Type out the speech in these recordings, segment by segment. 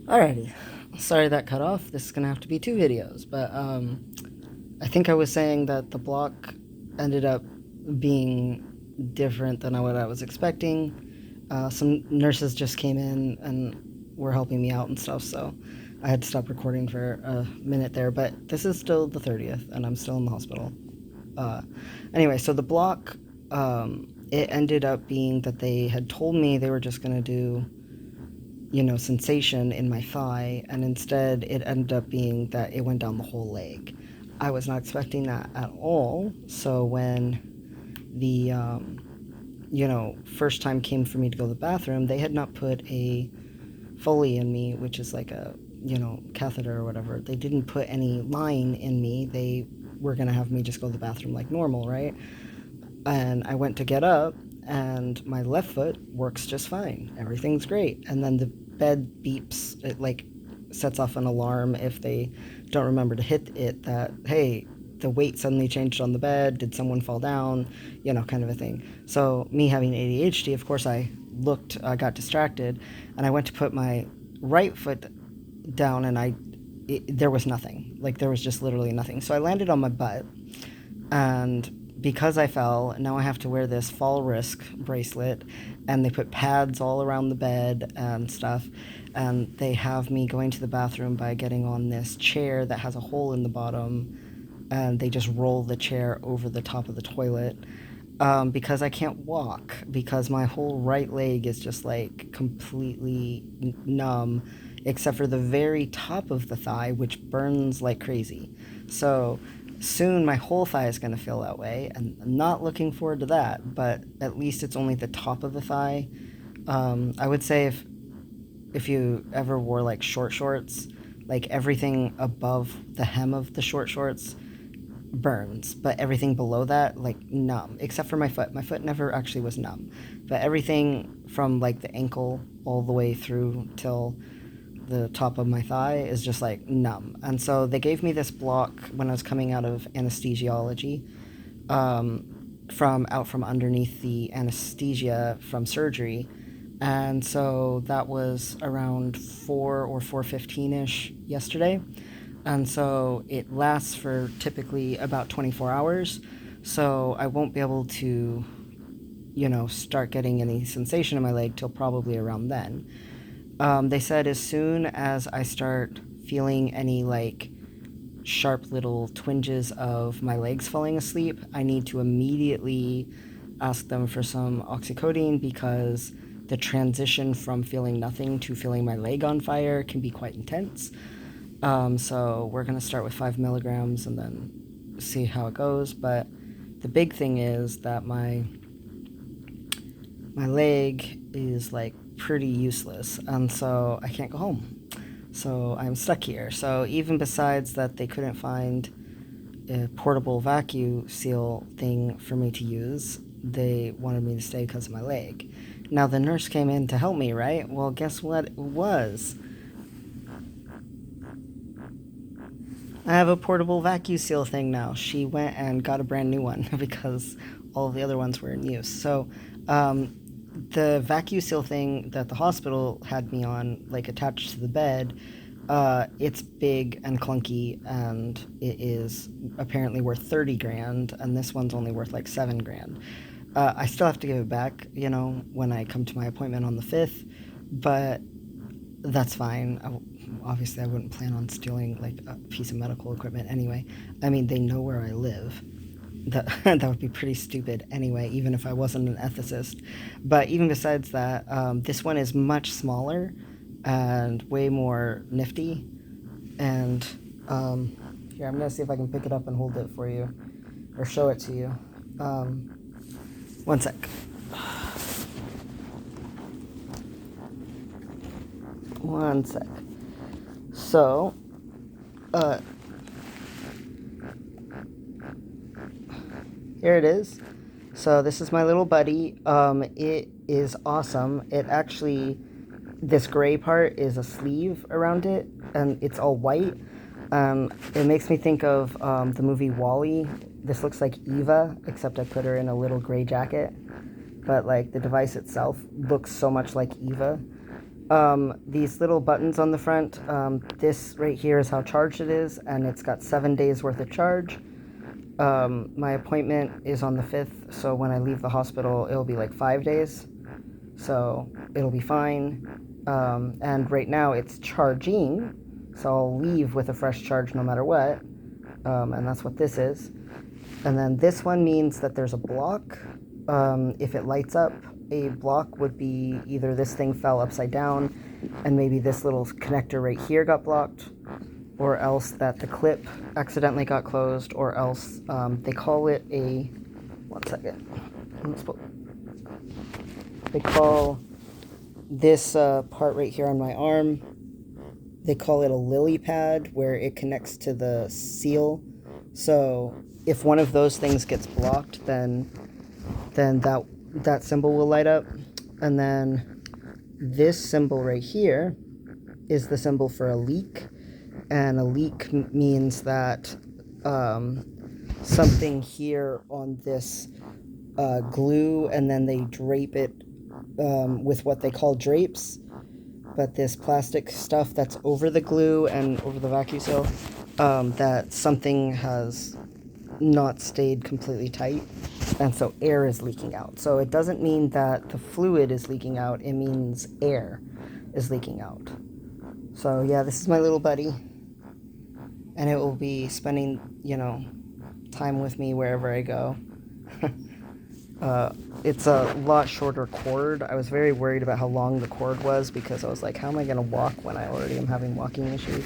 Alrighty. Sorry that cut off. This is gonna have to be two videos, but I think I was saying that the block ended up being different than what I was expecting. Some nurses just came in and were helping me out and stuff, so I had to stop recording for a minute there. But this is still the 30th, and I'm still in the hospital. Uh, anyway, so the block, it ended up being that they had told me they were just gonna do sensation in my thigh, and instead it ended up being that it went down the whole leg. I was not expecting that at all. So when the first time came for me to go to the bathroom, they had not put a Foley in me, which is like a catheter or whatever. They didn't put any line in me. They were gonna have me just go to the bathroom like normal, right? And I went to get up, and my left foot works just fine. Everything's great. And then the bed beeps. It like sets off an alarm if they don't remember to hit it, that, hey, the weight suddenly changed on the bed. Did someone fall down? Kind of a thing. So me having ADHD, of course, I got distracted, and I went to put my right foot down, and there was nothing. Like, there was just literally nothing. So I landed on my butt, and because I fell, now I have to wear this fall risk bracelet, and they put pads all around the bed and stuff, and they have me going to the bathroom by getting on this chair that has a hole in the bottom, and they just roll the chair over the top of the toilet, because I can't walk, because my whole right leg is just like completely numb, except for the very top of the thigh, which burns like crazy. So soon my whole thigh is going to feel that way, and I'm not looking forward to that, but at least it's only the top of the thigh. I would say if you ever wore like short shorts, like everything above the hem of the short shorts burns, but everything below that, like, numb, except for my foot. My foot never actually was numb, but everything from like the ankle all the way through till the top of my thigh is just like numb. And so they gave me this block when I was coming out of anesthesiology, from underneath the anesthesia from surgery. And so that was around 4 or 4:15ish yesterday. And so it lasts for typically about 24 hours. So I won't be able to, start getting any sensation in my leg till probably around then. They said as soon as I start feeling any like sharp little twinges of my legs falling asleep, I need to immediately ask them for some oxycodone, because the transition from feeling nothing to feeling my leg on fire can be quite intense. So we're going to start with 5 milligrams and then see how it goes. But the big thing is that my leg is like pretty useless, and so I can't go home. So I'm stuck here. So even besides that, they couldn't find a portable vacuum seal thing for me to use. They wanted me to stay because of my leg. Now the nurse came in to help me, right? Well, guess what it was? I have a portable vacuum seal thing now. She went and got a brand new one because all of the other ones were in use. So, the vacuum seal thing that the hospital had me on, like attached to the bed, it's big and clunky, and it is apparently worth 30 grand, and this one's only worth like 7 grand. I still have to give it back, when I come to my appointment on the 5th, but that's fine. Obviously, I wouldn't plan on stealing like a piece of medical equipment anyway. I mean, they know where I live. That that would be pretty stupid anyway, even if I wasn't an ethicist. But even besides that, this one is much smaller and way more nifty. And here, I'm gonna see if I can pick it up and hold it for you, or show it to you. One sec. One sec. So, uh, here it is. So this is my little buddy. It is awesome. It actually, this gray part is a sleeve around it, and it's all white. It makes me think of the movie Wall-E. This looks like Eva, except I put her in a little gray jacket. But like the device itself looks so much like Eva. These little buttons on the front, this right here is how charged it is, and it's got 7 days worth of charge. My appointment is on the 5th, so when I leave the hospital, it'll be like 5 days. So it'll be fine. And right now it's charging, so I'll leave with a fresh charge no matter what. And that's what this is. And then this one means that there's a block. If it lights up, a block would be either this thing fell upside down and maybe this little connector right here got blocked, or else that the clip accidentally got closed, or else they call it a, one second, they call this part right here on my arm, they call it a lily pad, where it connects to the seal. So if one of those things gets blocked, then that symbol will light up. And then this symbol right here is the symbol for a leak, and a leak means that something here on this glue, and then they drape it with what they call drapes, but this plastic stuff that's over the glue and over the vacuum seal, that something has not stayed completely tight, and so air is leaking out. So it doesn't mean that the fluid is leaking out, it means air is leaking out. So yeah, this is my little buddy, and it will be spending, time with me wherever I go. It's a lot shorter cord. I was very worried about how long the cord was, because I was like, how am I going to walk when I already am having walking issues?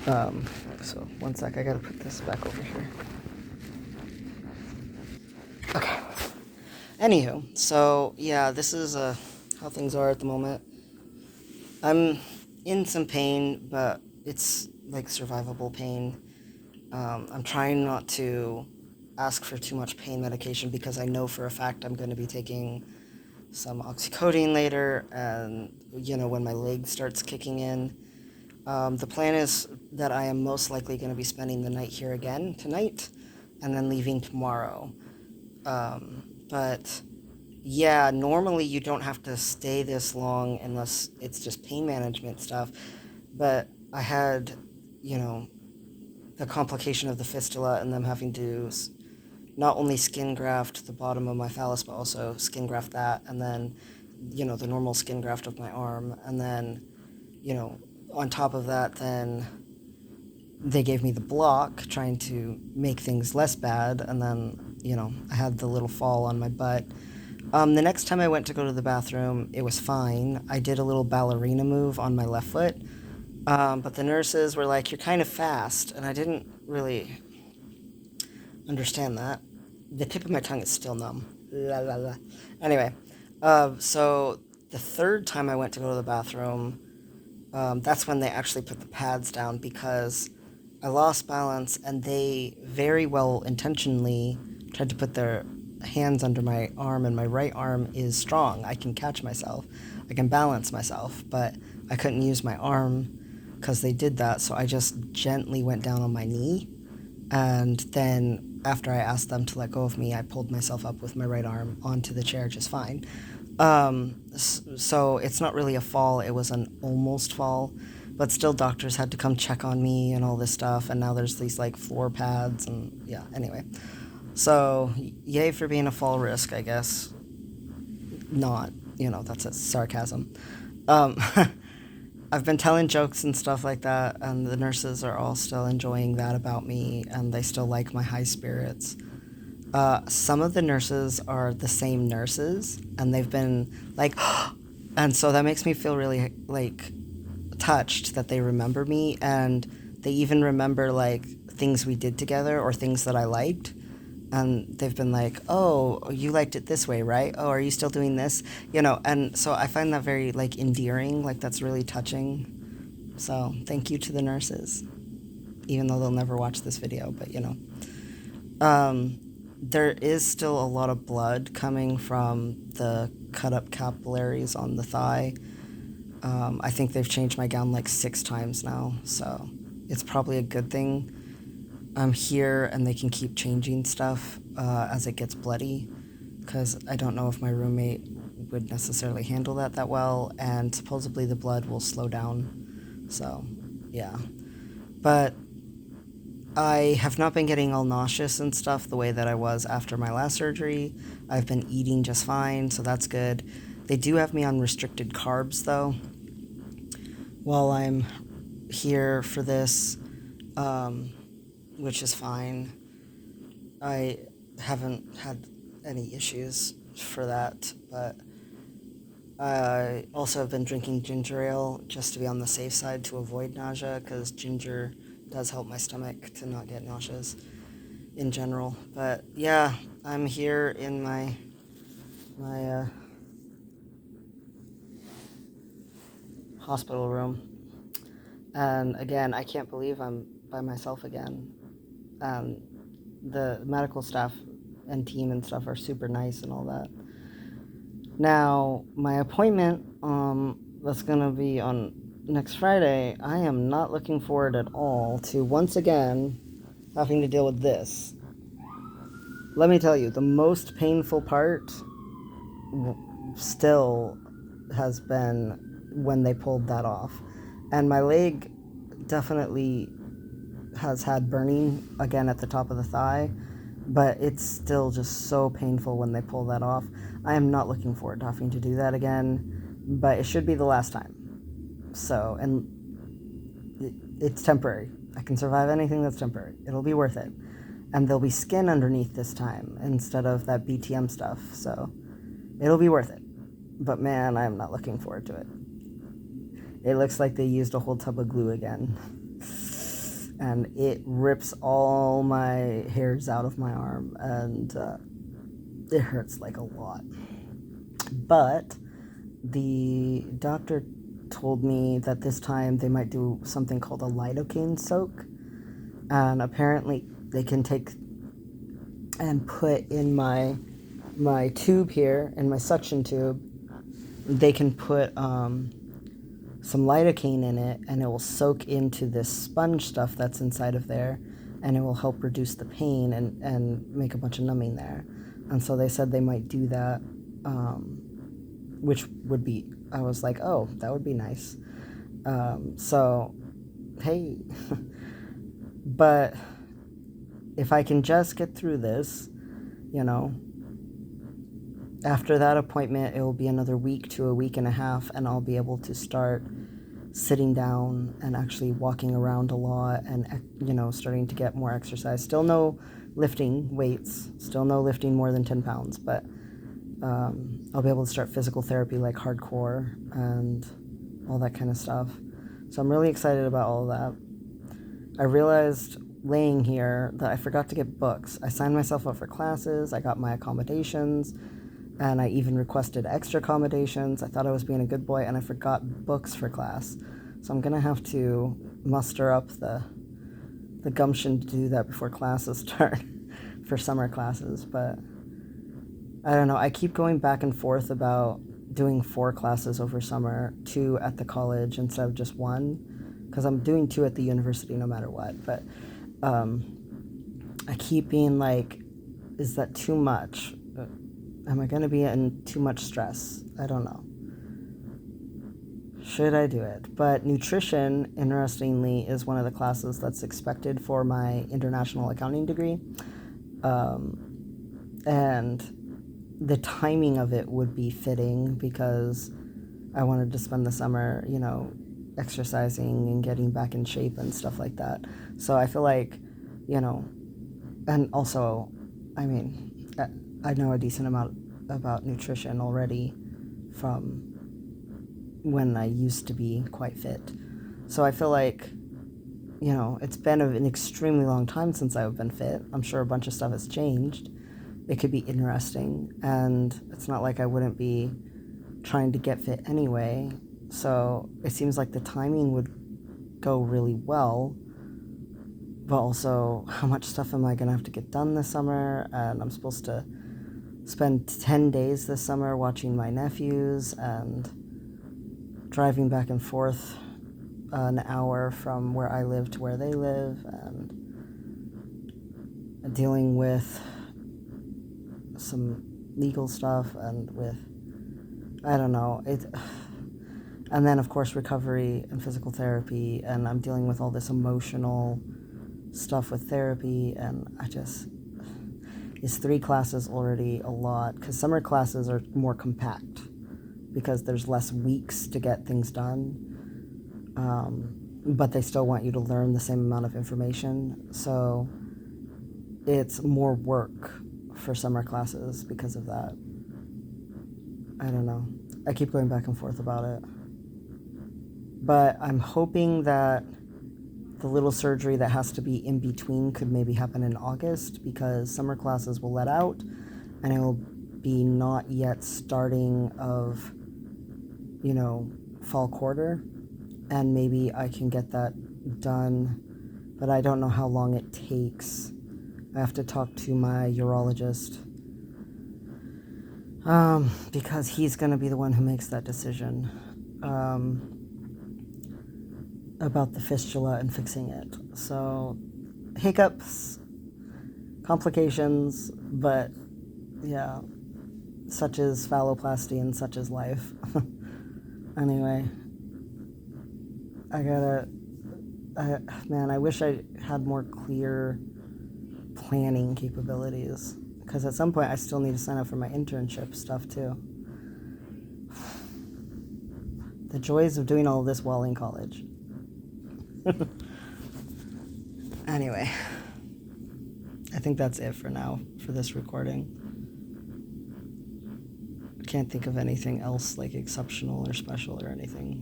So one sec, I gotta put this back over here. Okay. Anywho, so yeah, this is how things are at the moment. I'm in some pain, but it's like survivable pain. I'm trying not to ask for too much pain medication, because I know for a fact I'm going to be taking some oxycodone later, and when my leg starts kicking in. The plan is that I am most likely going to be spending the night here again tonight, and then leaving tomorrow. But yeah, normally you don't have to stay this long unless it's just pain management stuff. But I had, the complication of the fistula, and them having to not only skin graft the bottom of my phallus, but also skin graft that, and then, the normal skin graft of my arm. And then, on top of that, then they gave me the block, trying to make things less bad. And then, I had the little fall on my butt. The next time I went to go to the bathroom, it was fine. I did a little ballerina move on my left foot. But the nurses were like, you're kind of fast. And I didn't really understand that. The tip of my tongue is still numb. La, la, la. Anyway, so the third time I went to go to the bathroom, that's when they actually put the pads down, because I lost balance, and they very well intentionally tried to put their hands under my arm, and my right arm is strong. I can catch myself. I can balance myself, but I couldn't use my arm because they did that. So I just gently went down on my knee, and then after I asked them to let go of me, I pulled myself up with my right arm onto the chair just fine. So it's not really a fall, it was an almost fall, but still doctors had to come check on me and all this stuff, and now there's these like floor pads, and yeah, anyway. So yay for being a fall risk, I guess. Not, that's a sarcasm. Um, I've been telling jokes and stuff like that, and the nurses are all still enjoying that about me, and they still like my high spirits. Some of the nurses are the same nurses, and they've been like, and so that makes me feel really like touched that they remember me, and they even remember like things we did together or things that I liked. And they've been like, oh, you liked it this way, right? Oh, are you still doing this? And so I find that very like endearing, like that's really touching. So thank you to the nurses, even though they'll never watch this video, but there is still a lot of blood coming from the cut up capillaries on the thigh. I think they've changed my gown like 6 times now, so it's probably a good thing I'm here and they can keep changing stuff as it gets bloody, because I don't know if my roommate would necessarily handle that well, and supposedly the blood will slow down. So, yeah. But I have not been getting all nauseous and stuff the way that I was after my last surgery. I've been eating just fine, so that's good. They do have me on restricted carbs, though, while I'm here for this, um, which is fine. I haven't had any issues for that, but I also have been drinking ginger ale just to be on the safe side to avoid nausea, because ginger does help my stomach to not get nauseous in general. But yeah, I'm here in my hospital room, and again, I can't believe I'm by myself again. Um, the medical staff and team and stuff are super nice and all that. Now, my appointment, that's gonna be on next Friday, I am not looking forward at all to once again having to deal with this. Let me tell you, the most painful part still has been when they pulled that off. And my leg definitely has had burning again at the top of the thigh, but it's still just so painful when they pull that off. I am not looking forward to having to do that again, but it should be the last time. So, and it's temporary. I can survive anything that's temporary. It'll be worth it. And there'll be skin underneath this time instead of that BTM stuff, so it'll be worth it. But man, I'm not looking forward to it. It looks like they used a whole tub of glue again. And it rips all my hairs out of my arm, and it hurts like a lot. But the doctor told me that this time they might do something called a lidocaine soak, and apparently they can take and put in my tube here, in my suction tube, they can put some lidocaine in it, and it will soak into this sponge stuff that's inside of there, and it will help reduce the pain and make a bunch of numbing there. And so they said they might do that, which would be, I was like, oh, that would be nice. So, hey, but if I can just get through this, you know, after that appointment, it will be another week to a week and a half, and I'll be able to start sitting down and actually walking around a lot and, you know, starting to get more exercise. Still no lifting weights, still no lifting more than 10 pounds, but I'll be able to start physical therapy like hardcore and all that kind of stuff. So I'm really excited about all of that. I realized laying here that I forgot to get books. I signed myself up for classes, I got my accommodations, and I even requested extra accommodations. I thought I was being a good boy, and I forgot books for class. So I'm gonna have to muster up the gumption to do that before classes start for summer classes. But I don't know. I keep going back and forth about doing 4 classes over summer, 2 at the college instead of just 1, because I'm doing 2 at the university no matter what. But I keep being like, is that too much? Am I going to be in too much stress? I don't know. Should I do it? But nutrition, interestingly, is one of the classes that's expected for my international accounting degree. And the timing of it would be fitting because I wanted to spend the summer, you know, exercising and getting back in shape and stuff like that. So I feel like, you know, and also, I mean, I know a decent amount about nutrition already from when I used to be quite fit. So I feel like, you know, it's been an extremely long time since I've been fit. I'm sure a bunch of stuff has changed. It could be interesting, and it's not like I wouldn't be trying to get fit anyway. So it seems like the timing would go really well. But also, how much stuff am I going to have to get done this summer? And I'm supposed to spend 10 days this summer watching my nephews and driving back and forth an hour from where I live to where they live, and dealing with some legal stuff and with I don't know. And then, of course, recovery and physical therapy, and I'm dealing with all this emotional stuff with therapy, and is 3 classes already a lot? Because summer classes are more compact because there's less weeks to get things done, but they still want you to learn the same amount of information, so it's more work for summer classes because of that. I don't know. I keep going back and forth about it. But I'm hoping that the little surgery that has to be in between could maybe happen in August, because summer classes will let out and it will be not yet starting of, fall quarter. And maybe I can get that done, but I don't know how long it takes. I have to talk to my urologist, because he's going to be the one who makes that decision about the fistula and fixing it. So, hiccups, complications, but yeah, such is phalloplasty and such is life. Anyway, I wish I had more clear planning capabilities, because at some point I still need to sign up for my internship stuff too. The joys of doing all of this while in college. Anyway, I think that's it for now for this recording. I can't think of anything else like exceptional or special or anything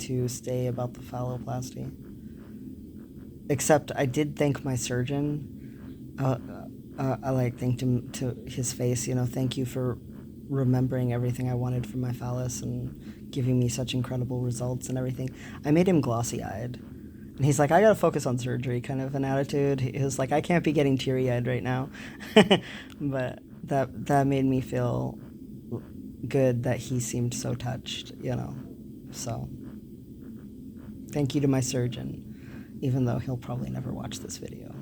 to say about the phalloplasty. Except I did thank my surgeon. I thanked him to his face. Thank you for remembering everything I wanted from my phallus and giving me such incredible results and everything. I made him glossy-eyed. And he's like, I gotta focus on surgery, kind of an attitude. He was like, I can't be getting teary-eyed right now. But that made me feel good that he seemed so touched, So, thank you to my surgeon, even though he'll probably never watch this video.